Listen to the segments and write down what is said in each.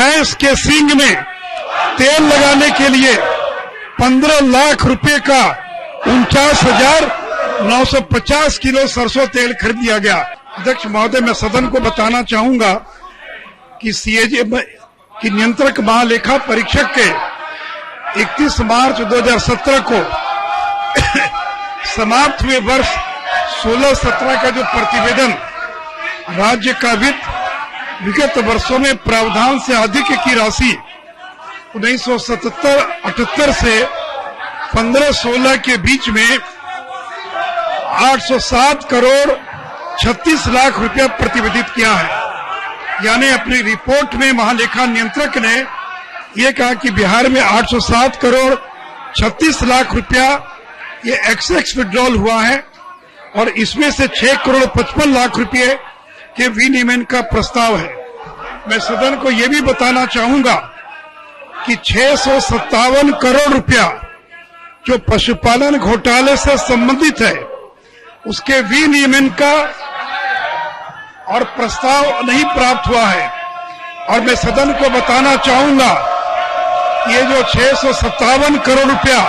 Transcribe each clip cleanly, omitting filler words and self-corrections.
भैंस के सींग में तेल लगाने के लिए 15 लाख रुपए का 49,950 किलो सरसों तेल खरीद दिया गया। अध्यक्ष महोदय, मैं सदन को बताना चाहूंगा कि सीएजी की नियंत्रक महालेखा परीक्षक के 31 मार्च 2017 को समाप्त हुए वर्ष 16-17 का जो प्रतिवेदन राज्य का विगत वर्षों में प्रावधान से अधिक की राशि 1977-78 से 15-16 के बीच में 807 करोड़ 36 लाख रुपया प्रतिवेदित किया है। यानी अपनी रिपोर्ट में महालेखा नियंत्रक ने यह कहा कि बिहार में 807 करोड़ 36 लाख रुपया ये एक्सेस विड्रॉल हुआ है और इसमें से 6 करोड़ 55 लाख रुपए के विनियमन का प्रस्ताव है। मैं सदन को यह भी बताना चाहूंगा कि 657 करोड़ रुपया जो पशुपालन घोटाले से संबंधित है उसके विनियमन का और प्रस्ताव नहीं प्राप्त हुआ है। और मैं सदन को बताना चाहूंगा कि ये जो 657 करोड़ रुपया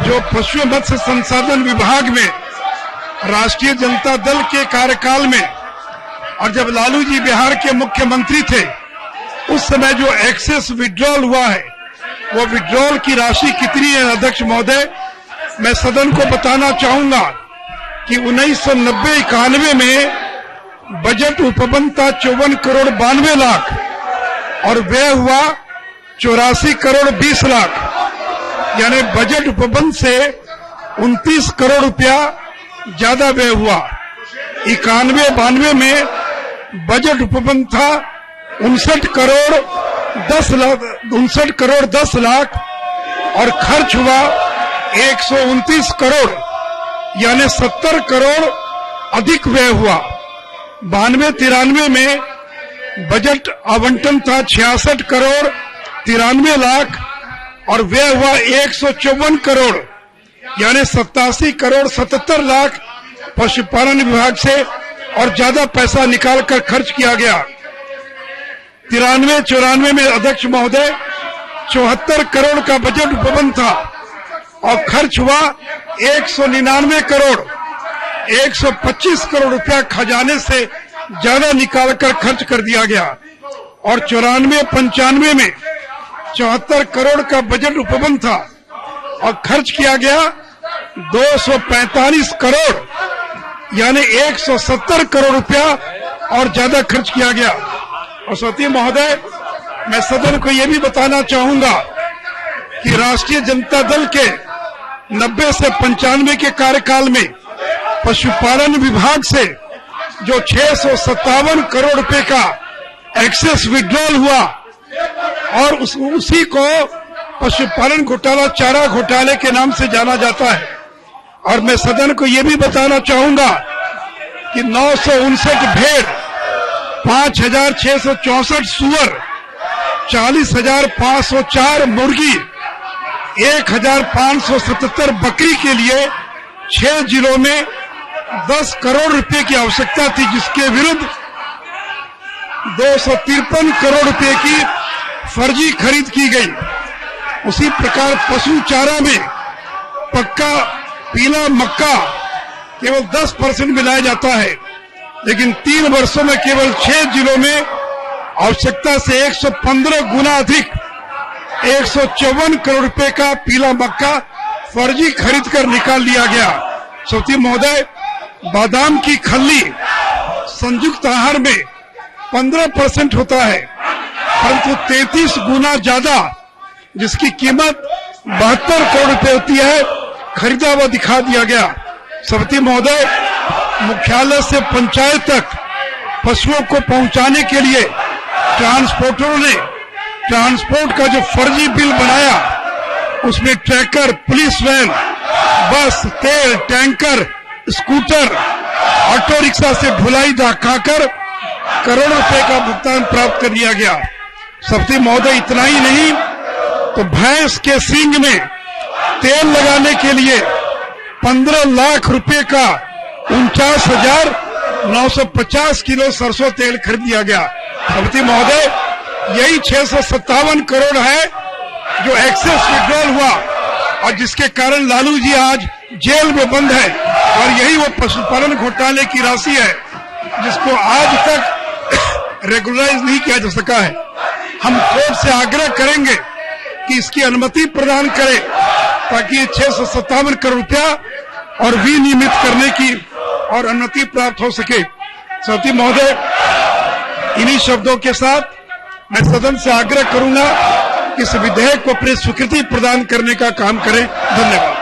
जो पशु मत्स्य संसाधन विभाग में राष्ट्रीय जनता दल के कार्यकाल में और जब लालू जी बिहार के मुख्यमंत्री थे उस समय जो एक्सेस विड्रॉल हुआ है वो विड्रॉल की राशि कितनी है अध्यक्ष महोदय? मैं सदन को बताना चाहूंगा कि 1990-91 में बजट उपबंध था 54 करोड़ 92 लाख और व्यय हुआ 84 करोड़ 20 लाख। यानी बजट उपबंध से 29 करोड़ रुपया ज्यादा व्यय हुआ। 91-92 में बजट उपबंध था 59 करोड़ 10 लाख और खर्च हुआ 129 करोड़ यानी 70 करोड़ अधिक व्यय हुआ। 92-93 में बजट आवंटन था 66 करोड़ 93 लाख और व्यय हुआ 154 करोड़ यानी 87 करोड़ 77 लाख पशुपालन विभाग से और ज्यादा पैसा निकालकर खर्च किया गया। 93-94 में अध्यक्ष महोदय 74 करोड़ का बजट उपबंध था और खर्च हुआ 199 करोड़। 125 करोड़ रुपया खजाने से ज्यादा निकालकर खर्च कर दिया गया। और 94-95 में 74 करोड़ का बजट उपबंध था और खर्च किया गया 245 करोड़ यानी 170 करोड़ रुपया और ज्यादा खर्च किया गया। और सती महोदय, मैं सदन को यह भी बताना चाहूंगा कि राष्ट्रीय जनता दल के 90 से 95 के कार्यकाल में पशुपालन विभाग से जो 657 करोड़ रुपए का एक्सेस विड्रॉल हुआ और उसी को पशुपालन घोटाला चारा घोटाले के नाम से जाना जाता है। और मैं सदन को यह भी बताना चाहूंगा कि 959 भेड़, 5,664 सुअर, 40,504 मुर्गी, 1,577 बकरी के लिए 6 जिलों में 10 करोड़ रुपए की आवश्यकता थी, जिसके विरुद्ध 253 करोड़ रुपए की फर्जी खरीद की गई। उसी प्रकार पशु चारा में पक्का पीला मक्का केवल 10% मिलाया जाता है, लेकिन 3 वर्षों में केवल 6 जिलों में आवश्यकता से 115 गुना अधिक 154 करोड़ रुपए का पीला मक्का फर्जी खरीद कर निकाल लिया गया। सौती महोदय, बादाम की खल्ली संयुक्त आहार में 15% होता है, परंतु 33 गुना ज्यादा जिसकी कीमत 72 करोड़ रुपए होती है खरीदा हुआ दिखा दिया गया। समिति महोदय, मुख्यालय से पंचायत तक पशुओं को पहुंचाने के लिए ट्रांसपोर्टरों ने ट्रांसपोर्ट का जो फर्जी बिल बनाया उसमें ट्रैकर, पुलिस वैन, बस, तेल टैंकर, स्कूटर, ऑटो रिक्शा से ढुलाई दिखाकर करोड़ों रुपए का भुगतान प्राप्त कर लिया गया। समिति महोदय, इतना ही नहीं तो भैंस के सींग में तेल लगाने के लिए 15 लाख रुपए का 49,950 किलो सरसों तेल खरीद दिया गया। समिति महोदय, यही 657 करोड़ है जो एक्सेस विड्रॉल हुआ और जिसके कारण लालू जी आज जेल में बंद है, और यही वो पशुपालन घोटाले की राशि है जिसको आज तक रेगुलराइज नहीं किया जा सका है। हम कोर्ट से आग्रह करेंगे कि इसकी अनुमति प्रदान करें ताकि 657 करोड़ रुपया और विनियमित करने की और अनुमति प्राप्त हो सके। सभापति महोदय, इन्हीं शब्दों के साथ मैं सदन से आग्रह करूंगा कि इस विधेयक को अपनी स्वीकृति प्रदान करने का काम करें। धन्यवाद।